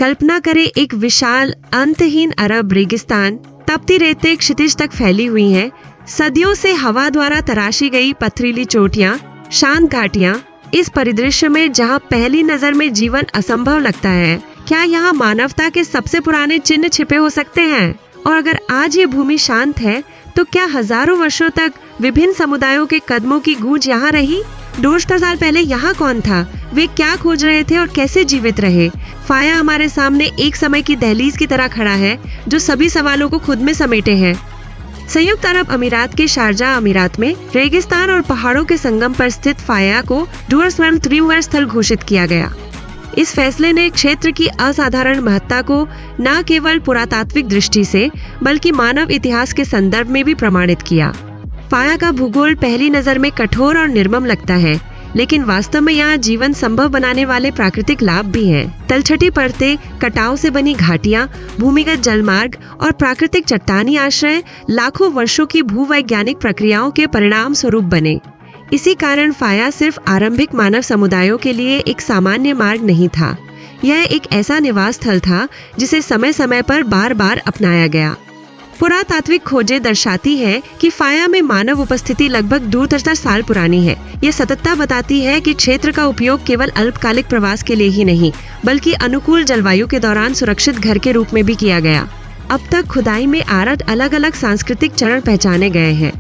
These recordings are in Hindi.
कल्पना करें एक विशाल अंतहीन अरब रेगिस्तान तपती रेतें क्षितिज तक फैली हुई हैं, सदियों से हवा द्वारा तराशी गई पथरीली चोटियां, शांत घाटियां। इस परिदृश्य में जहां पहली नजर में जीवन असंभव लगता है, क्या यहाँ मानवता के सबसे पुराने चिन्ह छिपे हो सकते हैं? और अगर आज ये भूमि शांत है, तो क्या हजारों वर्षों तक विभिन्न समुदायों के कदमों की गूंज यहाँ रही? 2,000 साल पहले यहाँ कौन था? वे क्या खोज रहे थे और कैसे जीवित रहे? फाया हमारे सामने एक समय की दहलीज की तरह खड़ा है, जो सभी सवालों को खुद में समेटे है। संयुक्त अरब अमीरात के शारजाह अमीरात में रेगिस्तान और पहाड़ों के संगम पर स्थित फाया को डूअर्सवर्म त्रिभुवन स्थल घोषित किया गया। इस फैसले ने क्षेत्र की असाधारण महत्ता को न केवल पुरातात्विक दृष्टि से बल्कि मानव इतिहास के संदर्भ में भी प्रमाणित किया। फाया का भूगोल पहली नजर में कठोर और निर्मम लगता है, लेकिन वास्तव में यहाँ जीवन संभव बनाने वाले प्राकृतिक लाभ भी हैं। तलछटी परतें, कटाव से बनी घाटियां, भूमिगत जलमार्ग और प्राकृतिक चट्टानी आश्रय लाखों वर्षों की भूवैज्ञानिक प्रक्रियाओं के परिणाम स्वरूप बने। इसी कारण फाया सिर्फ आरंभिक मानव समुदायों के लिए एक सामान्य मार्ग नहीं था। यह एक ऐसा निवास स्थल था जिसे समय समय पर बार बार अपनाया गया। पुरातात्विक खोजें दर्शाती है कि फाया में मानव उपस्थिति लगभग 2,000 साल पुरानी है। यह सततता बताती है कि क्षेत्र का उपयोग केवल अल्पकालिक प्रवास के लिए ही नहीं, बल्कि अनुकूल जलवायु के दौरान सुरक्षित घर के रूप में भी किया गया। अब तक खुदाई में 8 अलग अलग सांस्कृतिक चरण पहचाने गए हैं।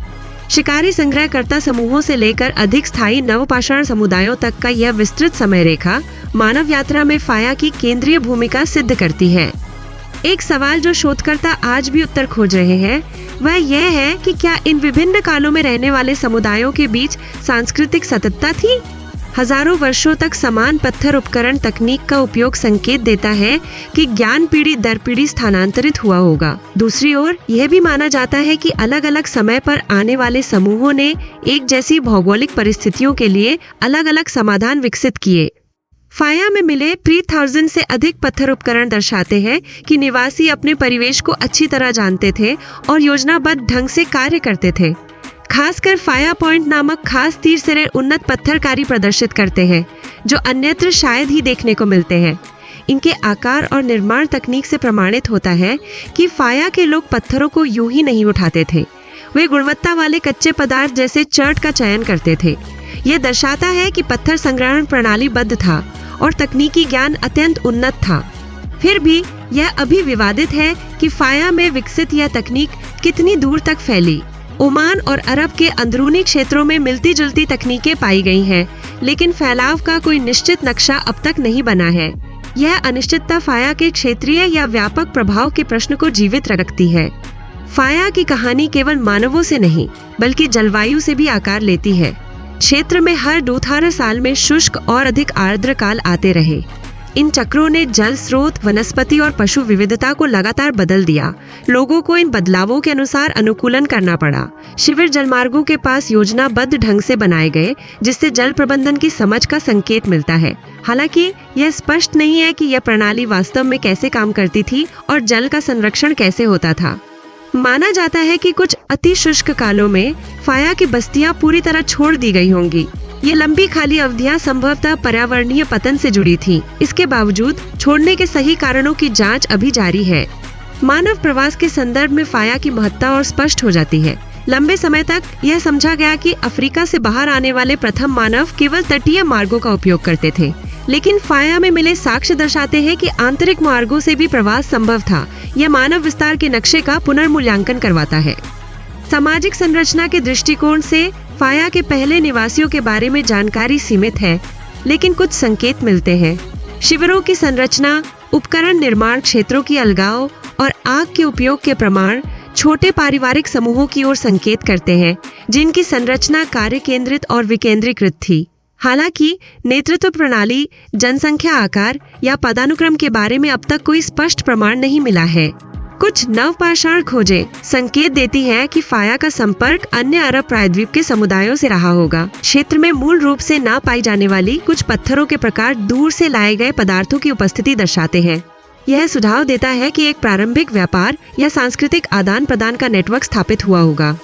शिकारी संग्रहकर्ता समूहों से लेकर अधिक स्थायी नवपाषाण समुदायों तक का यह विस्तृत समय रेखा मानव यात्रा में फाया की केंद्रीय भूमिका सिद्ध करती है। एक सवाल जो शोधकर्ता आज भी उत्तर खोज रहे हैं, वह यह है कि क्या इन विभिन्न कालों में रहने वाले समुदायों के बीच सांस्कृतिक सततता थी? हजारों वर्षों तक समान पत्थर उपकरण तकनीक का उपयोग संकेत देता है कि ज्ञान पीढ़ी दर पीढ़ी स्थानांतरित हुआ होगा। दूसरी ओर यह भी माना जाता है कि अलग अलग समय पर आने वाले समूहों ने एक जैसी भौगोलिक परिस्थितियों के लिए अलग अलग समाधान विकसित किए। फाया में मिले 3,000 से अधिक पत्थर उपकरण दर्शाते हैं कि निवासी अपने परिवेश को अच्छी तरह जानते थे और योजनाबद्ध ढंग से कार्य करते थे। खासकर फाया पॉइंट नामक खास तीर सिरे उन्नत पत्थरकारी प्रदर्शित करते हैं, जो अन्यत्र शायद ही देखने को मिलते हैं। इनके आकार और निर्माण तकनीक से प्रमाणित होता है कि फाया के लोग पत्थरों को यूं ही नहीं उठाते थे। वे गुणवत्ता वाले कच्चे पदार्थ जैसे चर्ट का चयन करते थे। यह दर्शाता है कि पत्थर संग्रहण प्रणाली बद्ध था और तकनीकी ज्ञान अत्यंत उन्नत था। फिर भी यह अभी विवादित है कि फाया में विकसित यह तकनीक कितनी दूर तक फैली। ओमान और अरब के अंदरूनी क्षेत्रों में मिलती जुलती तकनीकें पाई गई हैं, लेकिन फैलाव का कोई निश्चित नक्शा अब तक नहीं बना है। यह अनिश्चितता फाया के क्षेत्रीय या व्यापक प्रभाव के प्रश्न को जीवित रखती है। फाया की कहानी केवल मानवों से नहीं, बल्कि जलवायु से भी आकार लेती है। क्षेत्र में हर 2,000 साल में शुष्क और अधिक आर्द्र काल आते रहे। इन चक्रों ने जल स्रोत, वनस्पति और पशु विविधता को लगातार बदल दिया। लोगों को इन बदलावों के अनुसार अनुकूलन करना पड़ा। शिविर जलमार्गों के पास योजनाबद्ध ढंग से बनाए गए, जिससे जल प्रबंधन की समझ का संकेत मिलता है। हालांकि यह स्पष्ट नहीं है कि यह प्रणाली वास्तव में कैसे काम करती थी और जल का संरक्षण कैसे होता था। माना जाता है कि कुछ अति शुष्क कालों में फाया की बस्तियां पूरी तरह छोड़ दी गई होंगी। ये लंबी खाली अवधियां संभवतः पर्यावरणीय पतन से जुड़ी थी। इसके बावजूद छोड़ने के सही कारणों की जांच अभी जारी है। मानव प्रवास के संदर्भ में फाया की महत्ता और स्पष्ट हो जाती है। लंबे समय तक यह समझा गया कि अफ्रीका से बाहर आने वाले प्रथम मानव केवल तटीय मार्गों का उपयोग करते थे, लेकिन फाया में मिले साक्ष्य दर्शाते हैं कि आंतरिक मार्गों से भी प्रवास संभव था। यह मानव विस्तार के नक्शे का पुनर्मूल्यांकन करवाता है। सामाजिक संरचना के दृष्टिकोण से फाया के पहले निवासियों के बारे में जानकारी सीमित है, लेकिन कुछ संकेत मिलते हैं। शिविरों की संरचना, उपकरण निर्माण क्षेत्रों की अलगाव और आग के उपयोग के प्रमाण छोटे पारिवारिक समूहों की ओर संकेत करते हैं, जिनकी संरचना कार्य केंद्रित और विकेंद्रीकृत थी। हालांकि नेतृत्व प्रणाली, जनसंख्या आकार या पदानुक्रम के बारे में अब तक कोई स्पष्ट प्रमाण नहीं मिला है। कुछ नवपाषाण खोजें संकेत देती हैं कि फाया का संपर्क अन्य अरब प्रायद्वीप के समुदायों से रहा होगा। क्षेत्र में मूल रूप से ना पाई जाने वाली कुछ पत्थरों के प्रकार दूर से लाए गए पदार्थों की उपस्थिति दर्शाते हैं। यह सुझाव देता है कि एक प्रारंभिक व्यापार या सांस्कृतिक आदान प्रदान का नेटवर्क स्थापित हुआ होगा।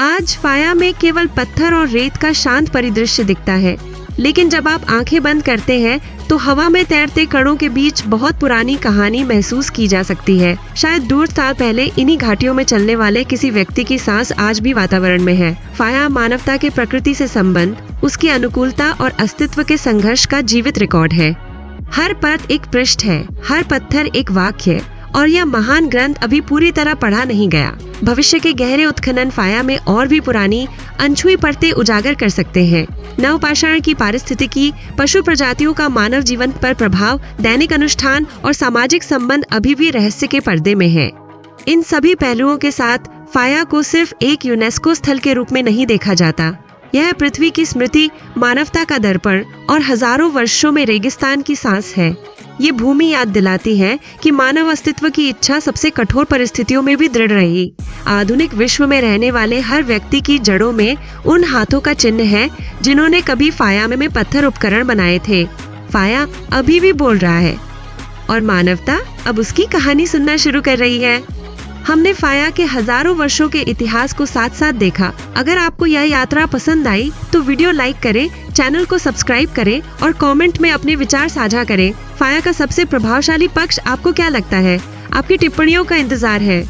आज फाया में केवल पत्थर और रेत का शांत परिदृश्य दिखता है, लेकिन जब आप आंखें बंद करते हैं तो हवा में तैरते कणों के बीच बहुत पुरानी कहानी महसूस की जा सकती है। शायद दूर साल पहले इन्हीं घाटियों में चलने वाले किसी व्यक्ति की सांस आज भी वातावरण में है। फाया मानवता के प्रकृति से संबंध, उसकी अनुकूलता और अस्तित्व के संघर्ष का जीवित रिकॉर्ड है। हर परत एक पृष्ठ है, हर पत्थर एक वाक्य, और यह महान ग्रंथ अभी पूरी तरह पढ़ा नहीं गया। भविष्य के गहरे उत्खनन फाया में और भी पुरानी अनछुई परतें उजागर कर सकते हैं। नवपाषाण की पारिस्थितिकी, पशु प्रजातियों का मानव जीवन पर प्रभाव, दैनिक अनुष्ठान और सामाजिक संबंध अभी भी रहस्य के पर्दे में है। इन सभी पहलुओं के साथ फाया को सिर्फ एक यूनेस्को स्थल के रूप में नहीं देखा जाता। यह पृथ्वी की स्मृति, मानवता का दर्पण और हजारों वर्षों में रेगिस्तान की सांस है। ये भूमि याद दिलाती है कि मानव अस्तित्व की इच्छा सबसे कठोर परिस्थितियों में भी दृढ़ रही। आधुनिक विश्व में रहने वाले हर व्यक्ति की जड़ों में उन हाथों का चिन्ह है जिन्होंने कभी फाया में पत्थर उपकरण बनाए थे। फाया अभी भी बोल रहा है और मानवता अब उसकी कहानी सुनना शुरू कर रही है। हमने फाया के हजारों वर्षों के इतिहास को साथ साथ देखा। अगर आपको यह यात्रा पसंद आई तो वीडियो लाइक करें, चैनल को सब्सक्राइब करें और कमेंट में अपने विचार साझा करें। फाया का सबसे प्रभावशाली पक्ष आपको क्या लगता है? आपकी टिप्पणियों का इंतजार है।